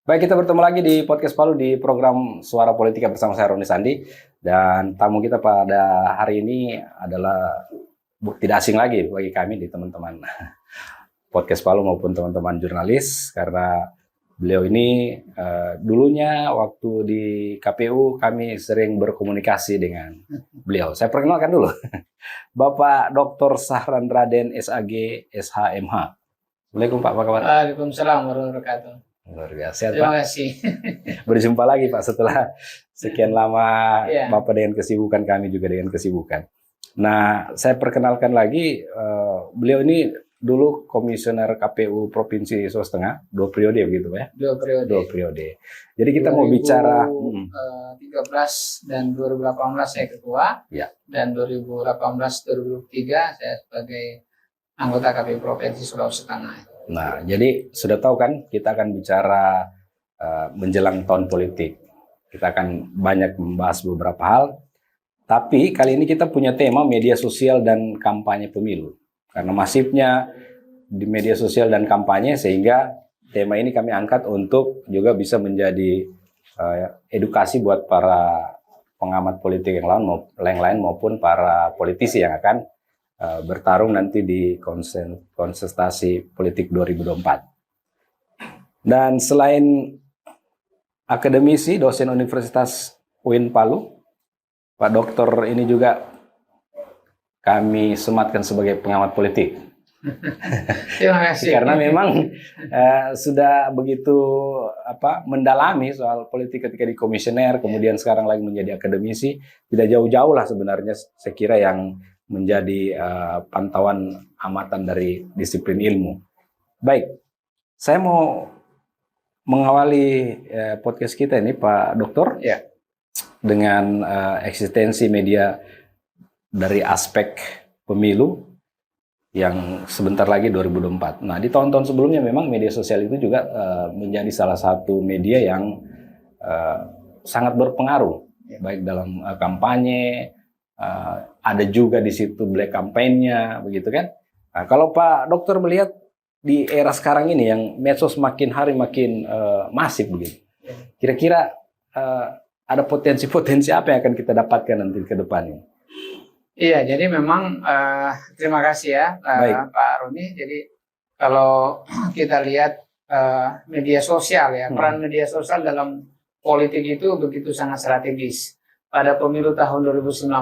Baik, kita bertemu lagi di Podcast Palu di program Suara Politika bersama saya Roni Sandi. Dan tamu kita pada hari ini adalah tidak asing lagi bagi kami di teman-teman Podcast Palu maupun teman-teman jurnalis. Karena beliau ini dulunya waktu di KPU kami sering berkomunikasi dengan beliau. Saya perkenalkan dulu. Bapak Dr. Sahran Raden SAG SHMH. Assalamualaikum Pak, apa kabar? Waalaikumsalam warahmatullahi wabarakatuh. Luar biasa, Terima Pak. kasih. Berjumpa lagi Pak setelah sekian lama Ya. Bapak dengan kesibukan, kami juga dengan kesibukan. Nah, saya perkenalkan lagi, beliau ini dulu komisioner KPU Provinsi Sulawesi Tengah, 2 periode begitu ya? 2 periode. 2 periode. Jadi kita mau bicara 2013 dan 2018 saya ketua, Ya. dan 2018-2023 saya sebagai anggota KPU Provinsi Sulawesi Tengah. Nah, jadi sudah tahu kan kita akan bicara menjelang tahun politik. Kita akan banyak membahas beberapa hal. Tapi kali ini kita punya tema media sosial dan kampanye pemilu. Karena masifnya di media sosial dan kampanye, sehingga tema ini kami angkat untuk juga bisa menjadi edukasi buat para pengamat politik yang lain maupun para politisi yang akan bertarung nanti di kontestasi politik 2024. Dan selain akademisi, dosen Universitas UIN Palu, Pak Dokter ini juga kami sematkan sebagai pengamat politik. Terima kasih. Karena memang sudah begitu mendalami soal politik ketika di komisioner, kemudian sekarang lagi menjadi akademisi, tidak jauh-jauh lah sebenarnya saya kira yang menjadi pantauan amatan dari disiplin ilmu. Baik, saya mau mengawali podcast kita ini Pak Dokter Ya. dengan eksistensi media dari aspek pemilu yang sebentar lagi 2024. Nah, di tahun-tahun sebelumnya memang media sosial itu juga menjadi salah satu media yang sangat berpengaruh, baik dalam kampanye, ada juga di situ black campaign-nya, begitu kan? Nah, kalau Pak Dokter melihat di era sekarang ini yang medsos makin hari makin masif begitu, kira-kira ada potensi-potensi apa yang akan kita dapatkan nanti ke depannya? Iya, jadi memang terima kasih ya Pak Roni. Jadi kalau kita lihat media sosial ya, peran media sosial dalam politik itu begitu sangat strategis. Pada pemilu tahun 2019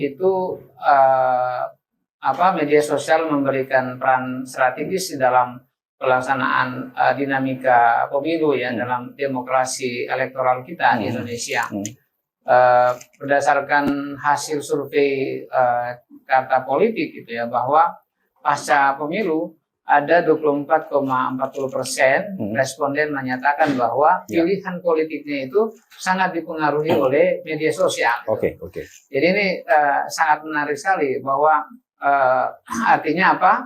itu media sosial memberikan peran strategis di dalam pelaksanaan dinamika pemilu ya dalam demokrasi elektoral kita di Indonesia. Berdasarkan hasil survei Carta Politik gitu ya, bahwa pasca pemilu ada 24,40% responden menyatakan bahwa pilihan politiknya itu sangat dipengaruhi oleh media sosial. Oke. Jadi ini sangat menarik sekali bahwa artinya apa?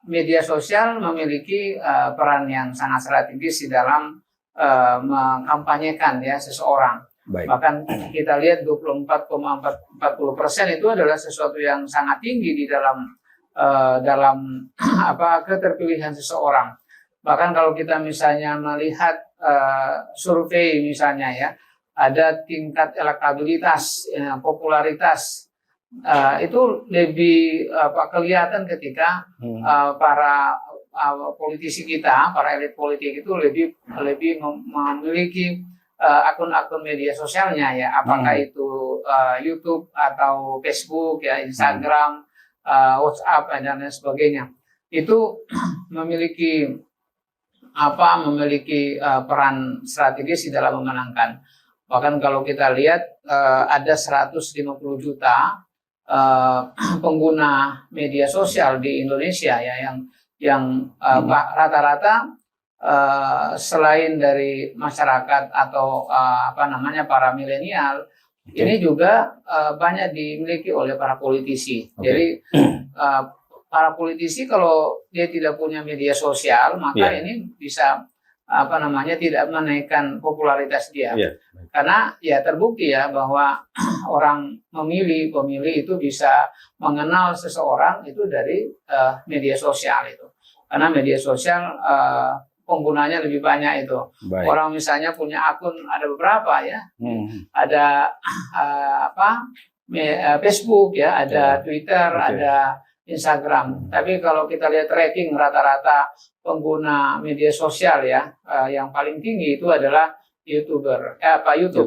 Media sosial memiliki peran yang sangat strategis di dalam mengkampanyekan ya seseorang. Baik. Bahkan kita lihat 24,40% itu adalah sesuatu yang sangat tinggi di dalam keterpilihan seseorang. Bahkan kalau kita misalnya melihat survei misalnya ya, ada tingkat elektabilitas, popularitas itu lebih kelihatan ketika para politisi kita, para elit politik itu lebih memiliki akun-akun media sosialnya ya, apakah itu YouTube atau Facebook ya, Instagram, WhatsApp dan lain sebagainya, itu memiliki peran strategis di dalam memenangkan. Bahkan kalau kita lihat ada 150 juta pengguna media sosial di Indonesia ya, yang rata-rata selain dari masyarakat atau para milenial, ini juga banyak dimiliki oleh para politisi. Jadi para politisi kalau dia tidak punya media sosial, maka ini bisa tidak menaikkan popularitas dia. Karena ya terbukti ya bahwa orang pemilih itu bisa mengenal seseorang itu dari media sosial itu. Karena media sosial penggunanya lebih banyak itu. Baik. Orang misalnya punya akun ada beberapa ya, ada Facebook ya, ada Twitter, ada Instagram. Tapi kalau kita lihat tracking rata-rata pengguna media sosial ya, yang paling tinggi itu adalah YouTube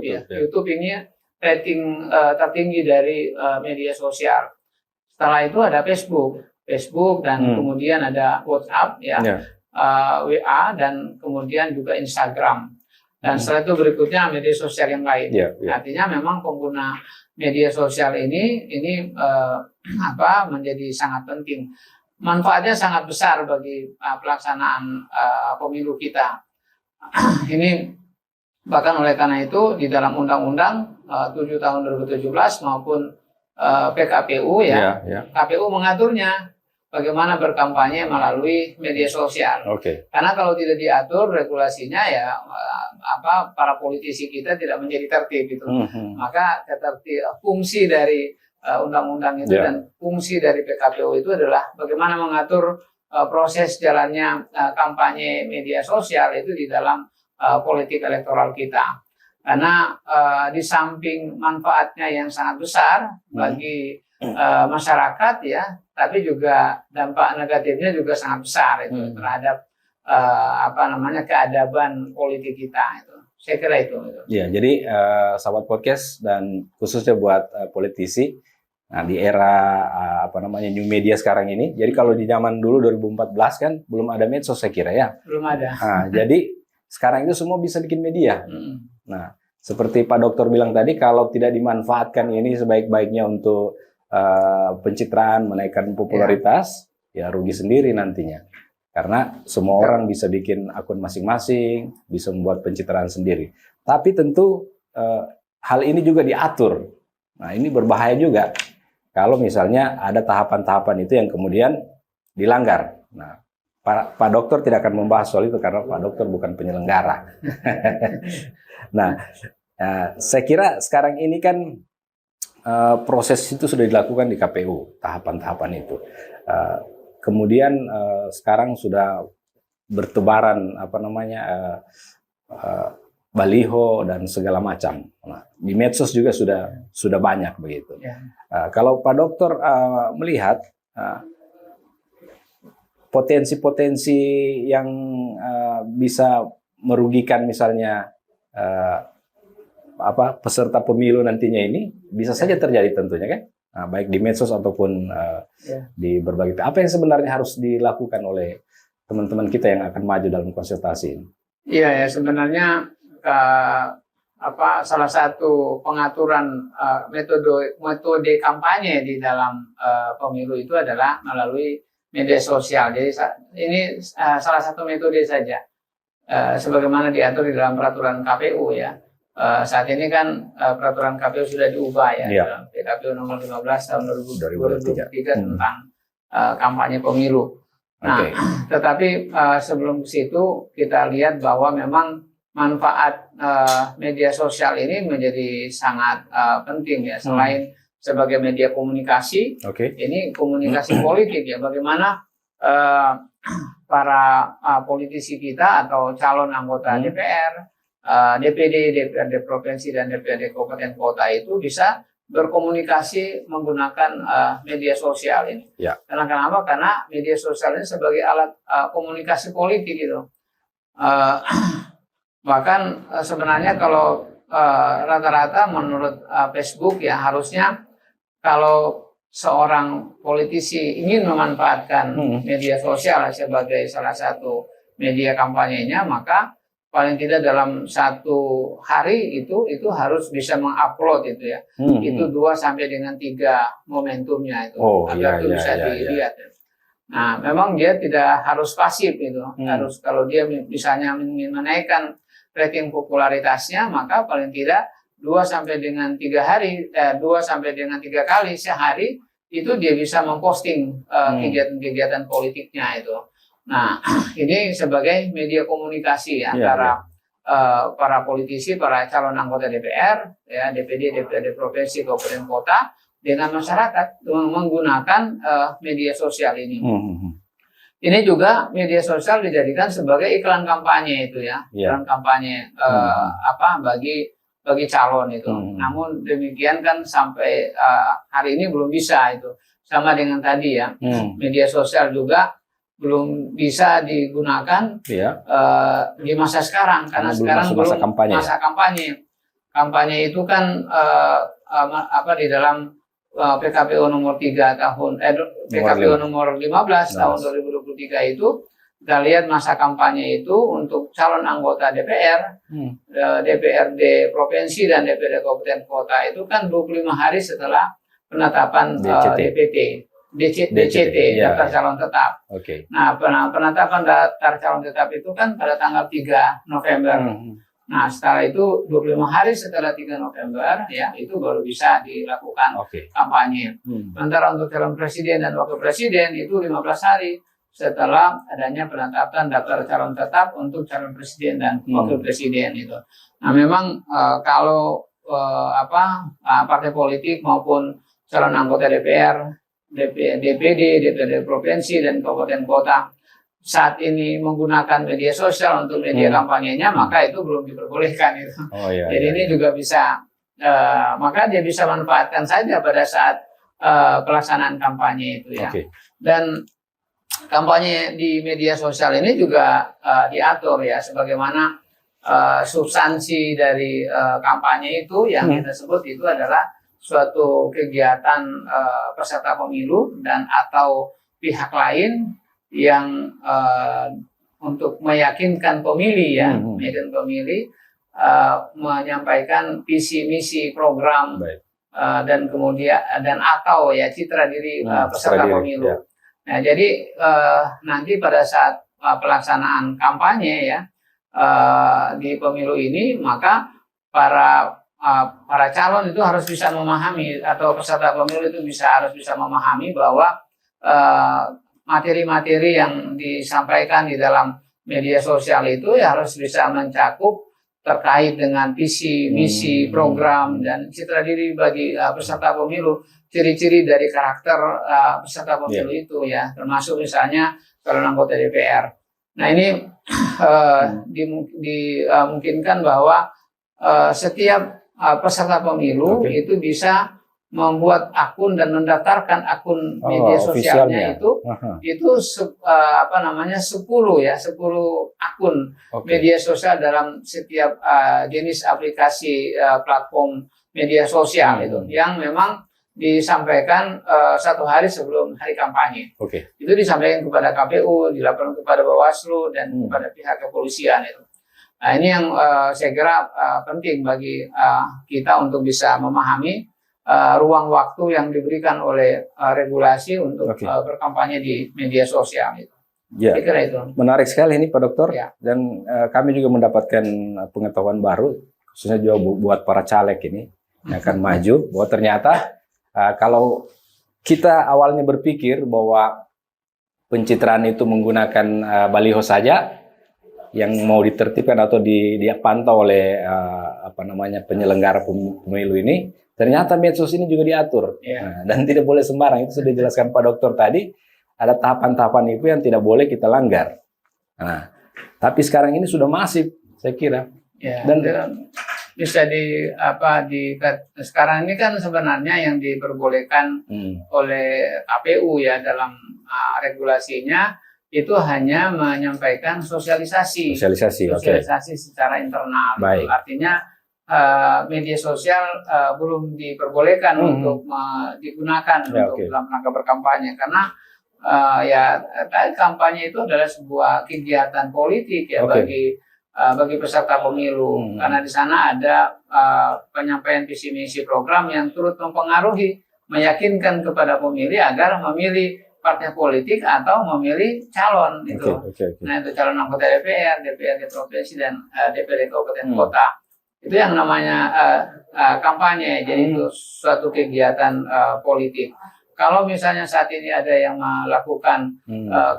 ya. YouTube ini rating tertinggi dari media sosial. Setelah itu ada Facebook dan kemudian ada WhatsApp ya, WA dan kemudian juga Instagram. Dan setelah itu berikutnya media sosial yang lain. Artinya memang pengguna media sosial ini menjadi sangat penting. Manfaatnya sangat besar bagi pelaksanaan pemilu kita. Ini bahkan oleh karena itu di dalam Undang-Undang 7 tahun 2017 maupun PKPU KPU mengaturnya bagaimana berkampanye melalui media sosial. Karena kalau tidak diatur regulasinya ya para politisi kita tidak menjadi tertib itu. Maka fungsi dari undang-undang itu dan fungsi dari PKPU itu adalah bagaimana mengatur proses jalannya kampanye media sosial itu di dalam politik elektoral kita. Karena di samping manfaatnya yang sangat besar bagi masyarakat ya, tapi juga dampak negatifnya juga sangat besar itu terhadap keadaban politik kita itu. Saya kira itu. Ya, jadi sahabat podcast dan khususnya buat politisi, nah di era new media sekarang ini, jadi kalau di zaman dulu 2014 kan belum ada medsos saya kira ya. Belum ada. Nah, jadi sekarang itu semua bisa bikin media. Nah, seperti Pak Dokter bilang tadi, kalau tidak dimanfaatkan ini sebaik-baiknya untuk pencitraan, menaikkan popularitas, ya rugi sendiri nantinya. Karena semua orang bisa bikin akun masing-masing, bisa membuat pencitraan sendiri. Tapi tentu hal ini juga diatur. Nah, ini berbahaya juga kalau misalnya ada tahapan-tahapan itu yang kemudian dilanggar. Nah, Pak Dokter tidak akan membahas soal itu karena Pak Dokter bukan penyelenggara. Nah, saya kira sekarang ini kan proses itu sudah dilakukan di KPU, tahapan-tahapan itu. Kemudian sekarang sudah bertebaran baliho dan segala macam. Nah, di medsos juga sudah banyak begitu. Kalau Pak Dokter melihat potensi-potensi yang bisa merugikan misalnya peserta pemilu nantinya ini bisa saja terjadi tentunya kan, baik di medsos ataupun di berbagai. Apa yang sebenarnya harus dilakukan oleh teman-teman kita yang akan maju dalam konsultasi ini? Iya ya, sebenarnya salah satu pengaturan metode kampanye di dalam pemilu itu adalah melalui media sosial. Jadi ini salah satu metode saja, sebagaimana diatur di dalam peraturan KPU ya. Saat ini kan peraturan KPU sudah diubah ya, dalam PKPU nomor 15 tahun 2023 tentang kampanye pemilu. Nah, tetapi sebelum ke situ kita lihat bahwa memang manfaat media sosial ini menjadi sangat penting ya, selain sebagai media komunikasi, ini komunikasi politik ya, bagaimana para politisi kita atau calon anggota DPR, DPD, DPRD provinsi dan DPRD kabupaten kota itu bisa berkomunikasi menggunakan media sosial ini. Karena kenapa? Karena media sosial ini sebagai alat komunikasi politik itu. Bahkan sebenarnya kalau rata-rata menurut Facebook ya, harusnya kalau seorang politisi ingin memanfaatkan media sosial sebagai salah satu media kampanyenya, maka paling tidak dalam satu hari itu harus bisa mengupload itu ya. Itu 2 sampai dengan 3 momentumnya itu agar itu bisa dilihat. Nah, memang dia tidak harus pasif itu. Harus, kalau dia misalnya ingin menaikkan rating popularitasnya, maka paling tidak 2 sampai dengan 3 kali sehari itu dia bisa memposting kegiatan-kegiatan politiknya itu. Nah, ini sebagai media komunikasi antara para politisi, para calon anggota DPR, ya, DPD, DPRD provinsi, kabupaten kota dengan masyarakat menggunakan media sosial ini. ini juga media sosial dijadikan sebagai iklan kampanye itu ya, iklan kampanye bagi calon itu. Namun demikian kan sampai hari ini belum bisa itu. Sama dengan tadi ya, media sosial juga belum bisa digunakan di masa sekarang karena sekarang belum masa kampanye. Kampanye itu kan di dalam PKPU nomor 3 tahun PKPU nomor 15 tahun 2023 itu kita lihat masa kampanye itu untuk calon anggota DPR, DPRD provinsi dan DPRD kabupaten kota itu kan 25 hari setelah penetapan DCT daftar calon tetap. Nah, penetapan daftar calon tetap itu kan pada tanggal 3 November. Nah, setelah itu 25 hari setelah 3 November ya itu baru bisa dilakukan kampanye. Sementara untuk calon presiden dan wakil presiden itu 15 hari setelah adanya penetapan daftar calon tetap untuk calon presiden dan wakil presiden itu. Nah, memang kalau partai politik maupun calon anggota DPR, DPD, DPRD provinsi dan kabupaten kota saat ini menggunakan media sosial untuk media kampanyenya, maka itu belum diperbolehkan itu. Jadi ini juga bisa, maka dia bisa manfaatkan saja pada saat pelaksanaan kampanye itu ya. Dan kampanye di media sosial ini juga diatur ya, sebagaimana substansi dari kampanye itu yang kita sebut itu adalah suatu kegiatan peserta pemilu dan atau pihak lain yang untuk meyakinkan pemilih ya, meyakinkan pemilih menyampaikan visi misi program dan kemudian atau ya citra diri peserta pemilu. Nah, jadi nanti pada saat pelaksanaan kampanye ya di pemilu ini, maka para calon itu harus bisa memahami atau peserta pemilu itu harus bisa memahami bahwa materi-materi yang disampaikan di dalam media sosial itu ya harus bisa mencakup terkait dengan visi, misi, program, dan citra diri bagi peserta pemilu, ciri-ciri dari karakter peserta pemilu itu ya, termasuk misalnya calon anggota DPR. Nah ini dimungkinkan bahwa setiap peserta pemilu itu bisa membuat akun dan mendaftarkan akun media sosialnya itu 10 akun media sosial dalam setiap jenis aplikasi platform media sosial itu yang memang disampaikan 1 hari sebelum hari kampanye. Itu disampaikan kepada KPU, dilaporkan kepada Bawaslu dan kepada pihak kepolisian itu. Nah, ini yang saya kira penting bagi kita untuk bisa memahami ruang waktu yang diberikan oleh regulasi untuk berkampanye di media sosial itu. Ya, menarik sekali ini Pak Dokter. Dan kami juga mendapatkan pengetahuan baru, khususnya juga buat para caleg ini yang akan maju, bahwa ternyata kalau kita awalnya berpikir bahwa pencitraan itu menggunakan baliho saja yang mau ditertibkan atau dipantau oleh penyelenggara pemilu ini, ternyata medsos ini juga diatur. Nah, dan tidak boleh sembarang. Itu sudah dijelaskan Pak Dokter tadi. Ada tahapan-tahapan itu yang tidak boleh kita langgar. Nah, tapi sekarang ini sudah masif, saya kira. Dan bisa sekarang ini kan sebenarnya yang diperbolehkan oleh KPU ya dalam regulasinya itu hanya menyampaikan sosialisasi secara internal. Artinya media sosial belum diperbolehkan untuk digunakan untuk dalam rangka berkampanye karena kampanye itu adalah sebuah kegiatan politik ya bagi peserta pemilu karena di sana ada penyampaian visi misi program yang turut mempengaruhi meyakinkan kepada pemilih agar memilih partai politik atau memilih calon itu. Nah itu calon anggota DPR, DPRD provinsi dan DPRD kabupaten kota. Itu yang namanya kampanye. Jadi itu suatu kegiatan politik. Kalau misalnya saat ini ada yang melakukan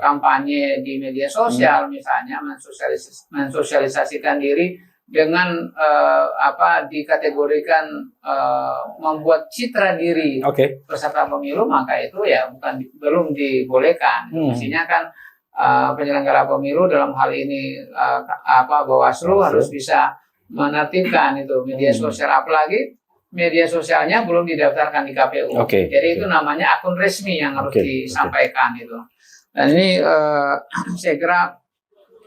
kampanye di media sosial, misalnya mensosialisasikan diri dengan dikategorikan membuat citra diri peserta pemilu, maka itu ya belum dibolehkan. Mestinya kan penyelenggara pemilu dalam hal ini Bawaslu harus bisa menertibkan itu media sosial, apalagi media sosialnya belum didaftarkan di KPU. Jadi itu namanya akun resmi yang harus disampaikan itu. Dan ini saya kira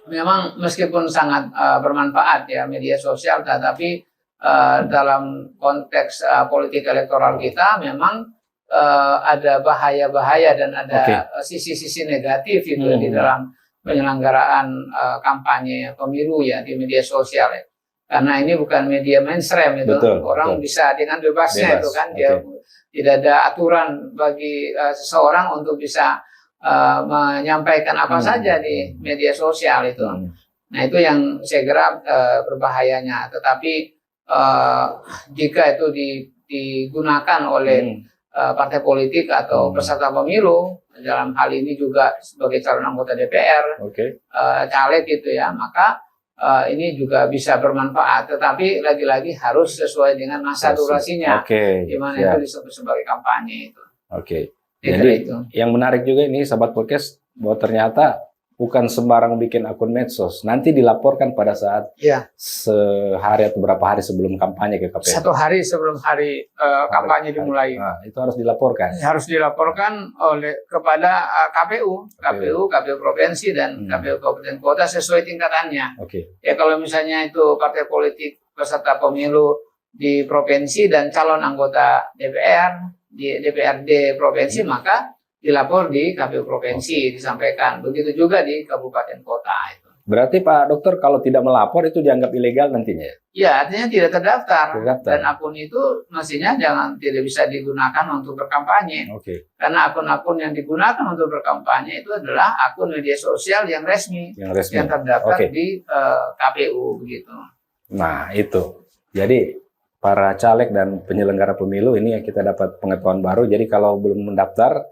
memang meskipun sangat bermanfaat ya media sosial, tetapi dalam konteks politik elektoral kita memang ada bahaya-bahaya dan ada sisi-sisi negatif itu di dalam penyelenggaraan kampanye pemilu ya di media sosial ya. Karena ini bukan media mainstream itu, orang bisa dengan bebasnya itu kan, dia tidak ada aturan bagi seseorang untuk bisa menyampaikan apa saja di media sosial itu. Nah itu yang saya kira berbahayanya. Tetapi jika itu digunakan oleh partai politik atau peserta pemilu, dalam hal ini juga sebagai calon anggota DPR, caleg gitu ya, maka ini juga bisa bermanfaat. Tetapi lagi-lagi harus sesuai dengan masa durasinya, di mana itu disebut sebagai kampanye itu. Jadi yang menarik juga ini sahabat podcast, bahwa ternyata bukan sembarang bikin akun medsos, nanti dilaporkan pada saat sehari atau beberapa hari sebelum kampanye ke KPU. 1 hari sebelum hari kampanye dimulai. Nah, itu harus dilaporkan. Harus dilaporkan kepada KPU provinsi dan KPU kabupaten kota sesuai tingkatannya. Ya kalau misalnya itu partai politik peserta pemilu di provinsi dan calon anggota DPR di DPRD provinsi, maka dilapor di KPU provinsi, disampaikan. Begitu juga di kabupaten kota itu. Berarti Pak Dokter kalau tidak melapor itu dianggap ilegal nantinya? Ya, artinya tidak terdaftar. Dan akun itu mestinya tidak bisa digunakan untuk berkampanye. Karena akun-akun yang digunakan untuk berkampanye itu adalah akun media sosial yang resmi. Yang terdaftar di KPU begitu. Nah, itu. Jadi para caleg dan penyelenggara pemilu ini yang kita dapat pengetahuan baru. Jadi kalau belum mendaftar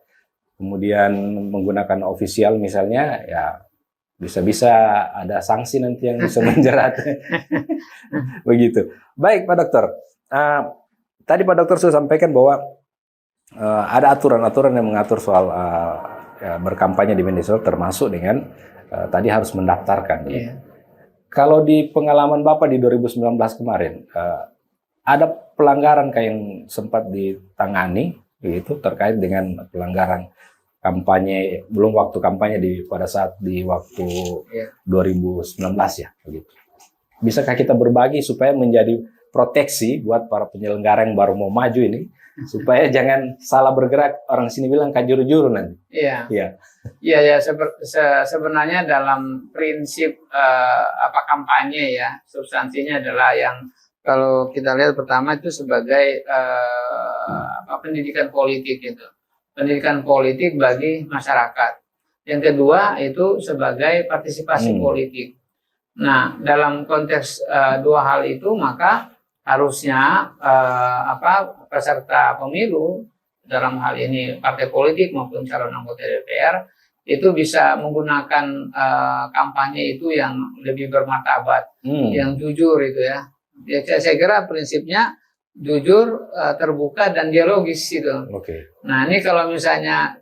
kemudian menggunakan ofisial misalnya, ya bisa-bisa ada sanksi nanti yang bisa menjerat. Begitu. Baik Pak Dokter, tadi Pak Dokter sudah sampaikan bahwa ada aturan-aturan yang mengatur soal berkampanye di media sosial, termasuk dengan tadi harus mendaftarkan. Kalau di pengalaman Bapak di 2019 kemarin, ada pelanggaran kayak yang sempat ditangani itu terkait dengan pelanggaran kampanye, belum waktu kampanye pada saat di waktu 2019 ya begitu. Bisakah kita berbagi supaya menjadi proteksi buat para penyelenggara yang baru mau maju ini, supaya jangan salah bergerak, orang sini bilang kajuru-juru nanti. Sebenarnya dalam prinsip kampanye ya, substansinya adalah yang kalau kita lihat pertama itu sebagai pendidikan politik itu. Pendidikan politik bagi masyarakat. Yang kedua itu sebagai partisipasi politik. Nah, dalam konteks dua hal itu maka harusnya peserta pemilu dalam hal ini partai politik maupun calon anggota DPR itu bisa menggunakan kampanye itu yang lebih bermartabat, yang jujur itu ya. Ya, saya kira prinsipnya jujur, terbuka dan dialogis itu. Nah ini kalau misalnya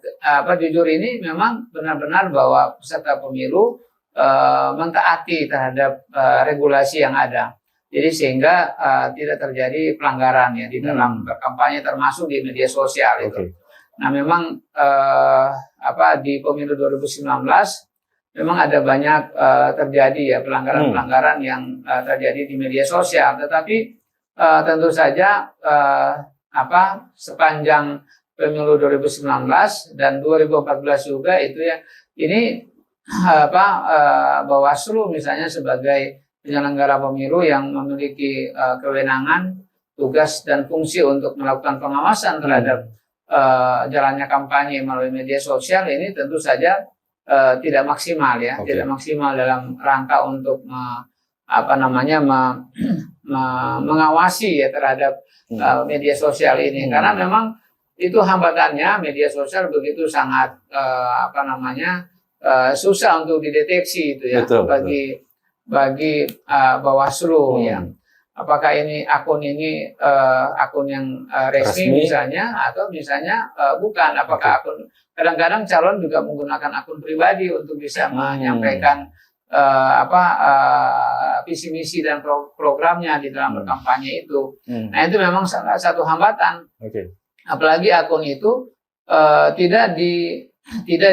jujur ini memang benar-benar bahwa peserta pemilu mentaati terhadap regulasi yang ada. Jadi sehingga tidak terjadi pelanggaran ya di dalam berkampanye termasuk di media sosial itu. Nah memang di pemilu 2019 memang ada banyak terjadi ya pelanggaran-pelanggaran yang terjadi di media sosial, tetapi tentu saja sepanjang pemilu 2019 dan 2014 juga itu ya ini Bawaslu misalnya sebagai penyelenggara pemilu yang memiliki kewenangan, tugas dan fungsi untuk melakukan pengawasan terhadap jalannya kampanye melalui media sosial ini tentu saja tidak maksimal ya, tidak maksimal dalam rangka untuk mengawasi ya terhadap media sosial ini, karena memang itu hambatannya media sosial begitu sangat susah untuk dideteksi itu ya. Bagi Bawaslu ya. apakah akun ini akun yang resmi misalnya, atau misalnya bukan. Apakah akun, kadang-kadang calon juga menggunakan akun pribadi untuk bisa menyampaikan visi misi dan programnya di dalam berkampanye itu. Nah, itu memang salah satu hambatan. Apalagi akun itu tidak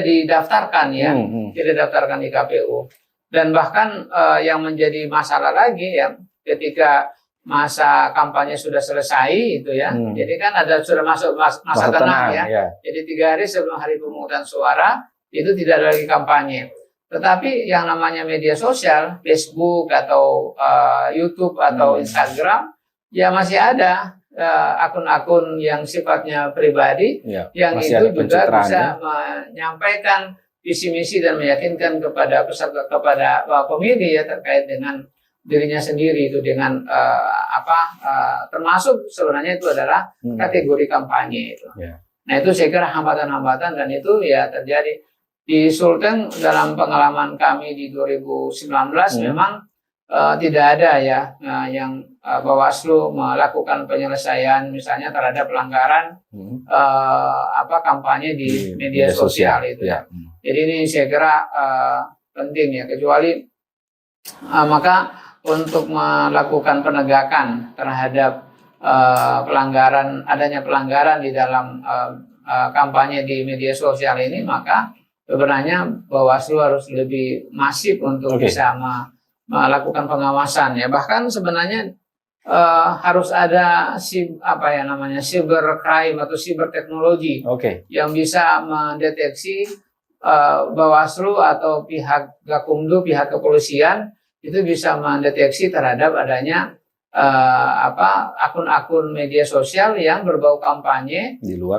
didaftarkan ya, tidak didaftarkan di KPU. Dan bahkan yang menjadi masalah lagi ya, ketika masa kampanye sudah selesai itu ya, jadi kan sudah masuk masa tenang ya. Jadi 3 hari sebelum hari pemungutan suara itu tidak ada lagi kampanye. Tetapi yang namanya media sosial, Facebook atau YouTube atau Instagram, ya masih ada akun-akun yang sifatnya pribadi, yang itu juga bisa menyampaikan visi misi dan meyakinkan kepada pemilih ya terkait dengan dirinya sendiri, itu dengan termasuk sebenarnya itu adalah kategori kampanye itu. Nah, itu saya kira hambatan-hambatan, dan itu ya terjadi di Sulteng. Dalam pengalaman kami di 2019 memang tidak ada ya yang Bawaslu melakukan penyelesaian misalnya terhadap pelanggaran kampanye di media sosial itu ya. Jadi ini saya kira penting ya, kecuali maka untuk melakukan penegakan terhadap adanya pelanggaran di dalam kampanye di media sosial ini, maka sebenarnya Bawaslu harus lebih masif untuk bisa melakukan pengawasan ya. Bahkan sebenarnya harus ada cybercrime atau cyberteknologi yang bisa mendeteksi Bawaslu atau pihak Gakumdu, pihak kepolisian itu bisa mendeteksi terhadap adanya akun-akun media sosial yang berbau kampanye di luar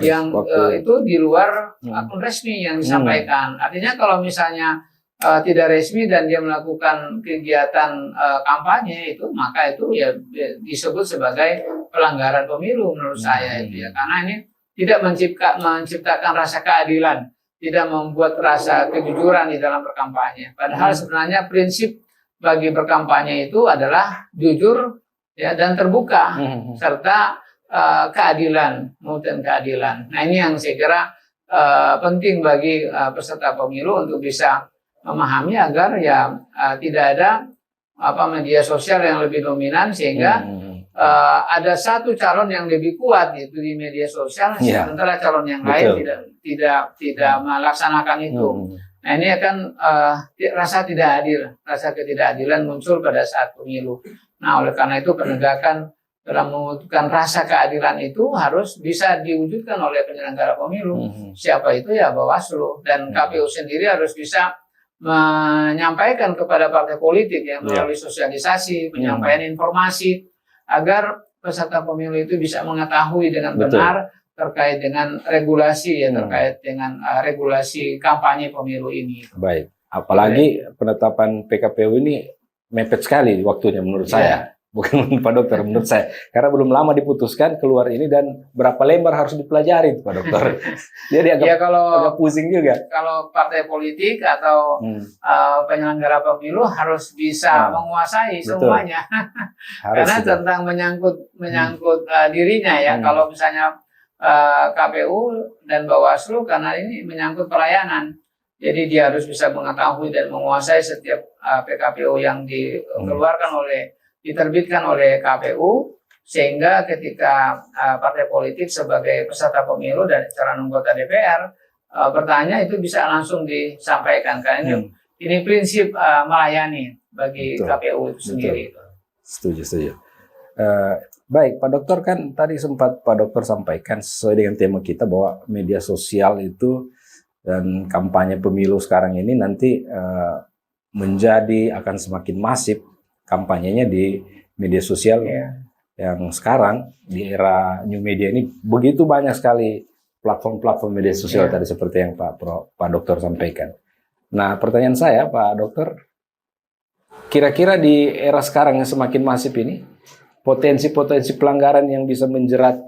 itu di luar akun resmi yang disampaikan. Artinya kalau misalnya tidak resmi dan dia melakukan kegiatan kampanye itu, maka itu ya disebut sebagai pelanggaran pemilu menurut saya itu ya, karena ini tidak menciptakan rasa keadilan, tidak membuat rasa kejujuran di dalam berkampanye. Padahal sebenarnya prinsip bagi berkampanye itu adalah jujur ya dan terbuka, serta keadilan, muatan keadilan. Nah, ini yang saya kira penting bagi peserta pemilu untuk bisa memahami agar ya tidak ada media sosial yang lebih dominan, sehingga ada satu calon yang lebih kuat itu di media sosial, sementara calon yang lain tidak melaksanakan itu. Nah, ini akan rasa tidak adil, rasa ketidakadilan muncul pada saat pemilu. Nah, oleh karena itu penegakan dalam mewujudkan rasa keadilan itu harus bisa diwujudkan oleh penyelenggara pemilu. Siapa itu ya Bawaslu, dan KPU sendiri harus bisa menyampaikan kepada partai politik yang melalui sosialisasi, penyampaian informasi, agar peserta pemilu itu bisa mengetahui dengan benar terkait dengan regulasi terkait dengan regulasi kampanye pemilu ini. Baik, apalagi penetapan PKPU ini mepet sekali waktunya menurut saya. Bukan Pak Dokter, menurut saya. Karena belum lama diputuskan keluar ini, dan berapa lembar harus dipelajari Pak Dokter. Jadi agak pusing juga. Kalau partai politik atau penyelenggara pemilu harus bisa menguasai semuanya. Karena tentang menyangkut dirinya ya. Kalau misalnya KPU dan Bawaslu, karena ini menyangkut pelayanan. Jadi dia harus bisa mengetahui dan menguasai setiap PKPU yang diterbitkan oleh KPU, sehingga ketika partai politik sebagai peserta pemilu dan calon anggota DPR bertanya, itu bisa langsung disampaikan. Karena ini prinsip melayani bagi KPU itu sendiri. Setuju. Baik, Pak Dokter, kan tadi sempat Pak Dokter sampaikan sesuai dengan tema kita bahwa media sosial itu dan kampanye pemilu sekarang ini nanti akan semakin masif kampanyenya di media sosial yang sekarang di era new media ini begitu banyak sekali platform-platform media sosial tadi seperti yang Pak Dokter sampaikan. Nah, pertanyaan saya Pak Dokter, kira-kira di era sekarang yang semakin masif ini, potensi-potensi pelanggaran yang bisa menjerat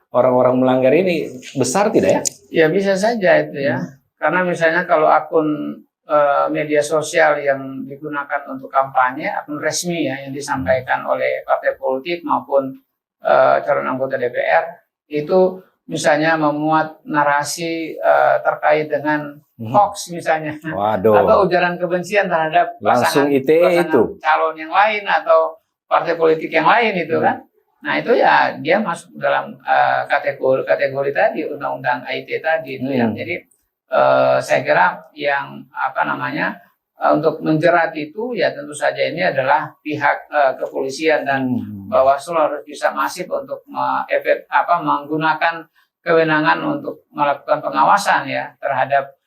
orang-orang melanggar ini besar tidak ya? Ya bisa saja itu ya, karena misalnya kalau akun media sosial yang digunakan untuk kampanye, akun resmi ya yang disampaikan oleh partai politik maupun calon anggota DPR itu misalnya memuat narasi terkait dengan hoax misalnya, Waduh. atau ujaran kebencian terhadap Langsung ITE pasangan itu. calon yang lain atau partai politik yang lain itu kan. Nah itu ya dia masuk dalam kategori tadi undang-undang ITE tadi itu ya. Jadi saya kira yang apa namanya untuk menjerat itu ya tentu saja ini adalah pihak kepolisian dan Bawaslu harus bisa masif untuk menggunakan kewenangan untuk melakukan pengawasan ya terhadap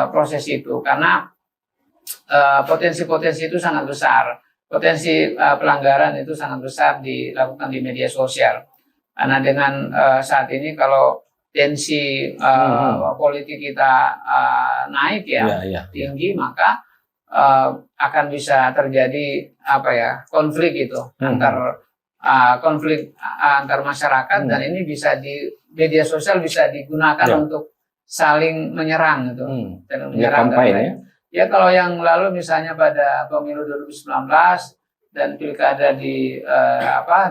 proses itu, karena potensi-potensi itu sangat besar, potensi pelanggaran itu sangat besar dilakukan di media sosial. Karena dengan saat ini kalau tensi politik kita naik tinggi, maka akan bisa terjadi konflik itu antar masyarakat, dan ini bisa di media sosial bisa digunakan untuk saling menyerang gitu. Dan menyerang ya kalau yang lalu misalnya pada pemilu 2019 dan pilkada di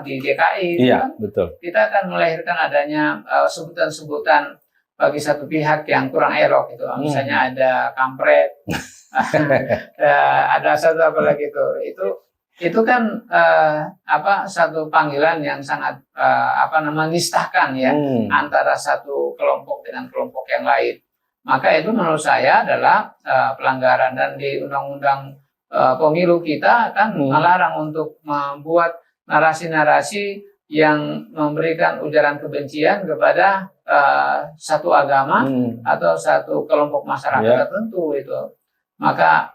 DKI betul. Kita akan melahirkan adanya sebutan-sebutan bagi satu pihak yang kurang elok gitu. Misalnya ada kampret, ada satu apa lagi itu kan satu panggilan yang sangat menistahkan ya antara satu kelompok dengan kelompok yang lain. Maka itu menurut saya adalah pelanggaran, dan di undang-undang pemilu kita kan melarang untuk membuat narasi-narasi yang memberikan ujaran kebencian kepada satu agama atau satu kelompok masyarakat tertentu itu. Maka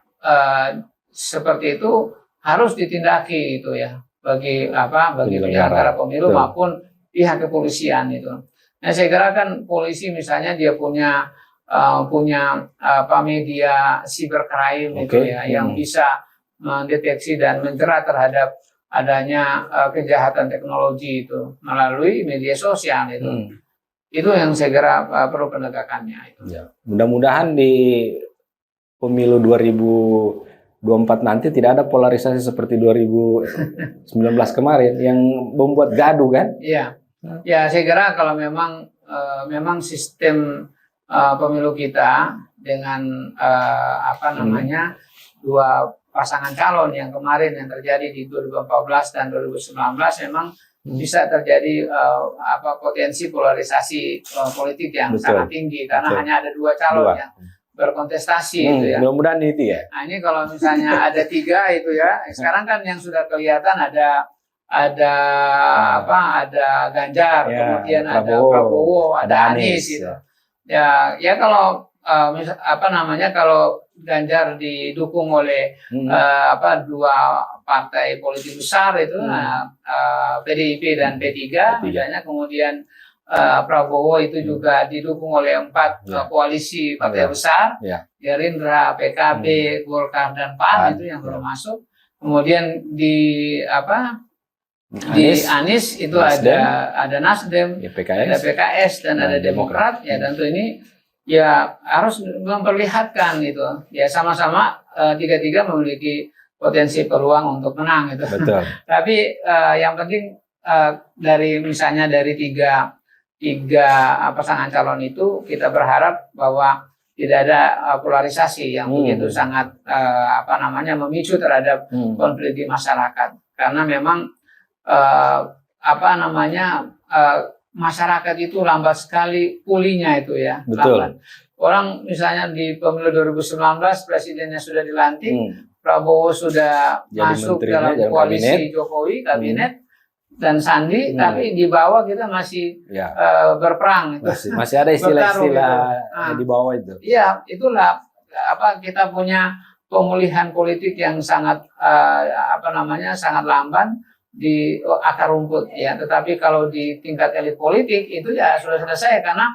seperti itu harus ditindaki itu ya bagi penyelenggara pemilu maupun pihak kepolisian itu. Nah saya kira kan polisi misalnya dia punya media cybercrime itu ya yang bisa mendeteksi dan menjerat terhadap adanya kejahatan teknologi itu melalui media sosial itu. Itu yang saya kira perlu penegakannya itu. Ya. Mudah-mudahan di pemilu 2024 nanti tidak ada polarisasi seperti 2019 kemarin yang membuat gaduh kan? Iya. Ya, saya kira kalau memang sistem pemilu kita dengan dua pasangan calon yang kemarin yang terjadi di 2014 dan 2019 memang bisa terjadi potensi polarisasi politik yang sangat tinggi karena hanya ada dua calon yang berkontestasi itu ya. Mudah-mudahan itu ya. Nah ini kalau misalnya ada tiga itu ya. Sekarang kan yang sudah kelihatan ada Ganjar, kemudian ada Prabowo, ada Anies gitu. Ya kalau kalau Ganjar didukung oleh dua partai politik besar itu PDIP dan P3 misalnya, kemudian Prabowo itu juga didukung oleh 4 koalisi partai besar, Gerindra, PKB, Golkar dan PAN itu yang belum masuk. Kemudian di Anies itu ada Nasdem, ada PKS dan ada Demokrat. Ya tentu ini ya harus memperlihatkan itu ya sama-sama tiga-tiga memiliki potensi peluang untuk menang itu. Betul. Tapi yang penting dari tiga pasangan calon itu kita berharap bahwa tidak ada polarisasi yang begitu sangat memicu terhadap konflik di masyarakat, karena memang masyarakat itu lambat sekali pulihnya itu ya. Betul. Lambat. Orang misalnya di pemilu 2019 presidennya sudah dilantik, Prabowo sudah masuk dalam koalisi Jokowi, kabinet dan Sandi, tapi di bawah kita masih berperang. Masih ada istilah-istilah di bawah itu. Iya, itulah kita punya pemulihan politik yang sangat sangat lamban di akar rumput ya. Tetapi kalau di tingkat elit politik itu ya sudah selesai, karena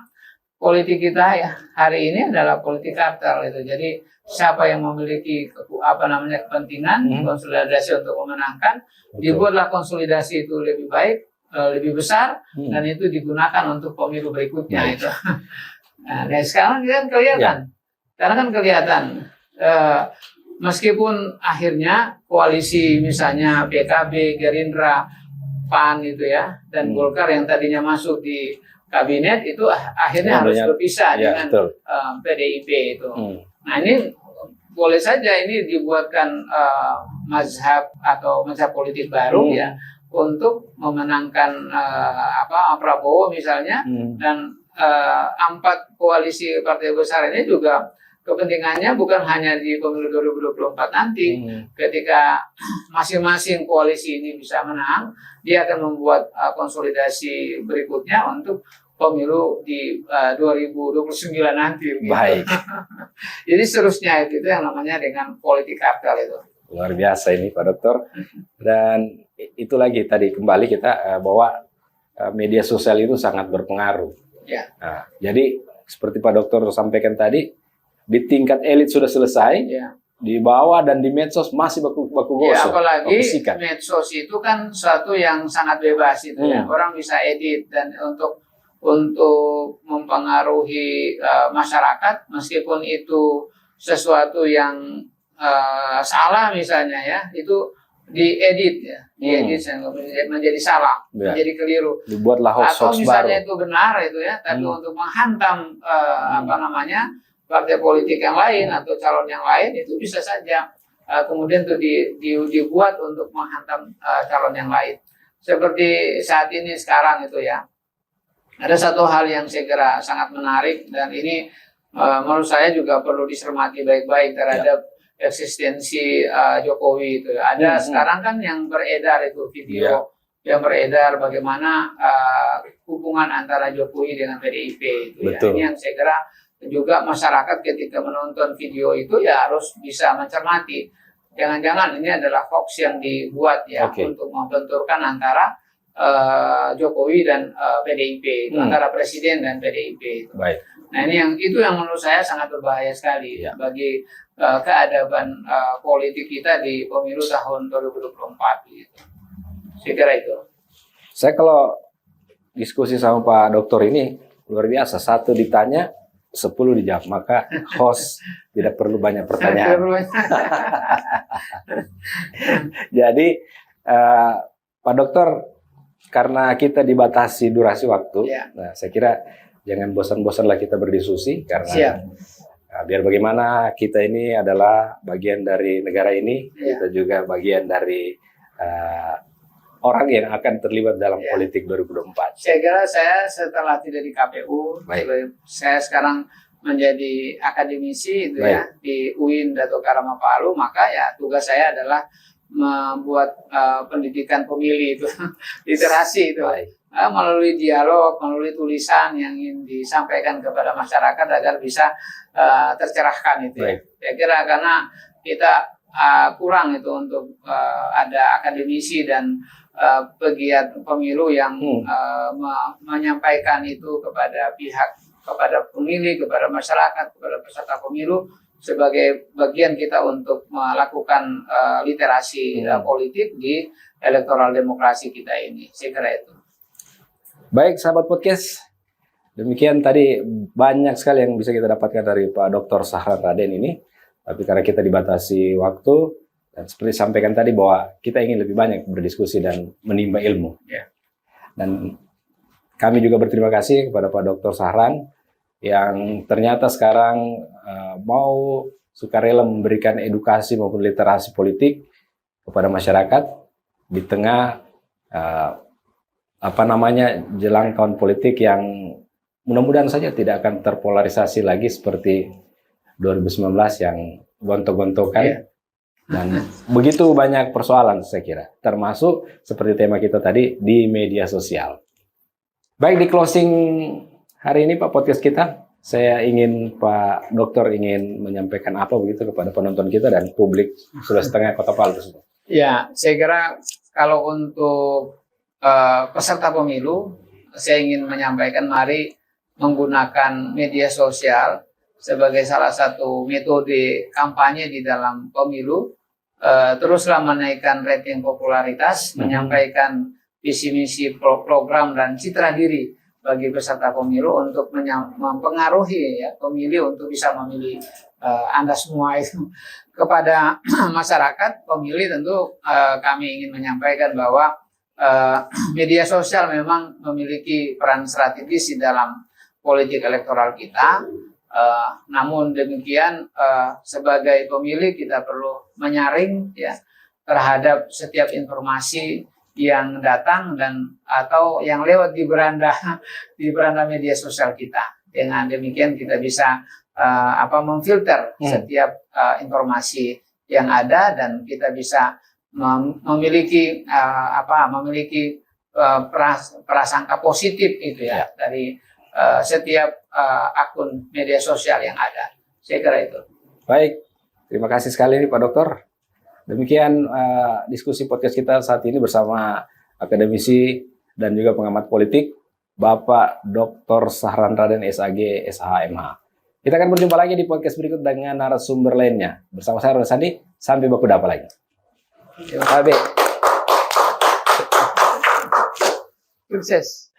politik kita ya hari ini adalah politik kartel itu. Jadi siapa yang memiliki kepentingan konsolidasi untuk memenangkan, dibuatlah konsolidasi itu lebih baik, lebih besar, dan itu digunakan untuk pemilu berikutnya itu. Nah, sekarang kan kelihatan. Sekarang kan kelihatan Meskipun akhirnya koalisi misalnya PKB, Gerindra, PAN itu ya, dan Golkar yang tadinya masuk di kabinet itu akhirnya harus berpisah dengan PDIP itu. Nah ini boleh saja ini dibuatkan mazhab atau mazhab politik baru ya untuk memenangkan Prabowo misalnya, dan 4 koalisi partai besar ini juga kepentingannya bukan hanya di pemilu 2024 nanti. Ketika masing-masing koalisi ini bisa menang, dia akan membuat konsolidasi berikutnya untuk pemilu di 2029 nanti. Baik. Jadi seterusnya itu yang namanya dengan politik kartel itu. Luar biasa ini Pak Dokter. Dan itu lagi tadi kembali kita bahwa media sosial itu sangat berpengaruh. Ya. Nah, jadi seperti Pak Dokter sampaikan tadi, di tingkat elit sudah selesai, di bawah dan di medsos masih baku gosok. Ya, apalagi medsos itu kan suatu yang sangat bebas itu ya. Orang bisa edit dan untuk mempengaruhi masyarakat, meskipun itu sesuatu yang salah misalnya ya, itu diedit ya, menjadi salah, menjadi keliru. Dibuatlah hoax atau misalnya baru. Itu benar itu ya, tapi untuk menghantam partai politik yang lain atau calon yang lain itu bisa saja kemudian itu dibuat untuk menghantam calon yang lain. Seperti saat ini sekarang itu ya, ada satu hal yang saya kira sangat menarik dan ini menurut saya juga perlu dicermati baik-baik terhadap eksistensi Jokowi itu. Ada sekarang kan yang beredar itu video yang beredar bagaimana hubungan antara Jokowi dengan PDIP itu ya. Ini yang saya kira juga masyarakat ketika menonton video itu ya harus bisa mencermati. Jangan-jangan ini adalah hoax yang dibuat ya untuk membenturkan antara Jokowi dan PDIP itu, antara presiden dan PDIP itu. Baik. Nah ini itu yang menurut saya sangat berbahaya sekali bagi keadaban politik kita di pemilu tahun 2024 gitu. Saya kira itu. Saya kalau diskusi sama Pak Dokter ini luar biasa, 1 ditanya 10 dijawab, maka host tidak perlu banyak pertanyaan. Jadi Pak Dokter, karena kita dibatasi durasi waktu, nah saya kira jangan bosan-bosanlah kita berdiskusi karena biar bagaimana kita ini adalah bagian dari negara ini, kita juga bagian dari orang yang akan terlibat dalam politik 2024. Saya kira saya setelah tidak di KPU, saya sekarang menjadi akademisi itu ya di UIN Dato Karama Palu, maka ya tugas saya adalah membuat pendidikan pemilih itu, literasi itu, melalui dialog, melalui tulisan yang ingin disampaikan kepada masyarakat agar bisa tercerahkan itu. Saya kira karena kita kurang itu untuk ada akademisi dan pegiat pemilu yang menyampaikan itu kepada pihak, kepada pemilih, kepada masyarakat, kepada peserta pemilu sebagai bagian kita untuk melakukan literasi politik di elektoral demokrasi kita ini. Saya kira itu. Baik, sahabat podcast. Demikian tadi banyak sekali yang bisa kita dapatkan dari Pak Dr. Sahran Raden ini. Tapi karena kita dibatasi waktu, dan seperti sampaikan tadi bahwa kita ingin lebih banyak berdiskusi dan menimba ilmu. Dan kami juga berterima kasih kepada Pak Dr. Sahran yang ternyata sekarang mau sukarela memberikan edukasi maupun literasi politik kepada masyarakat di tengah jelang tahun politik yang mudah-mudahan saja tidak akan terpolarisasi lagi seperti 2019 yang gontok-gontokan. Dan begitu banyak persoalan saya kira, termasuk seperti tema kita tadi di media sosial. Baik, di closing hari ini Pak podcast kita, saya ingin Pak Dokter ingin menyampaikan apa begitu kepada penonton kita dan publik sudah setengah Kota Palu. Ya, saya kira kalau untuk peserta pemilu, saya ingin menyampaikan mari menggunakan media sosial sebagai salah satu metode kampanye di dalam pemilu. Teruslah menaikkan rating popularitas, menyampaikan visi misi program dan citra diri bagi peserta pemilu untuk mempengaruhi ya pemilih untuk bisa memilih Anda semua itu. Kepada masyarakat pemilih tentu kami ingin menyampaikan bahwa media sosial memang memiliki peran strategis di dalam politik elektoral kita. Namun demikian sebagai pemilih kita perlu menyaring ya terhadap setiap informasi yang datang dan atau yang lewat di beranda media sosial kita. Dengan demikian kita bisa memfilter setiap informasi yang ada dan kita bisa memiliki prasangka positif itu ya dari setiap akun media sosial yang ada. Saya kira itu. Baik, terima kasih sekali Pak Dokter. Demikian diskusi podcast kita saat ini bersama akademisi dan juga pengamat politik Bapak Dr. Sahran Raden SAG SHMH. Kita akan berjumpa lagi di podcast berikut dengan narasumber lainnya. Bersama saya Ronald Sandi, sampai baku dapat lagi. Terima kasih. Sukses.